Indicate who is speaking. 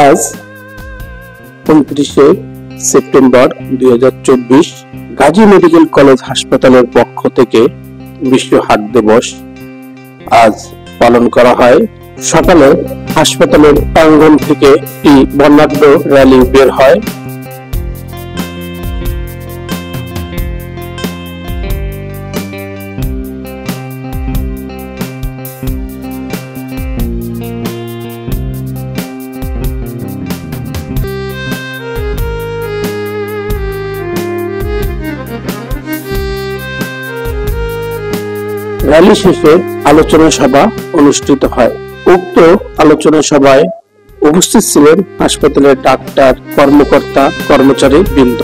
Speaker 1: আজ 29 September 2024 Gazi medical college হাসপাতালের পক্ষ থেকে বিশ্ব হার্ট দিবস আজ পালন করা হয়। সকালে হাসপাতালের প্রাঙ্গণ থেকে একটি বর্ণাঢ্য র্যালি বের হয়। র্যালি শেষে আলোচনা সভা অনুষ্ঠিত হয়। উক্ত আলোচনা সভায় উপস্থিত ছিলেন হাসপাতালের ডাক্তার, কর্মকর্তা, কর্মচারী বৃন্দ।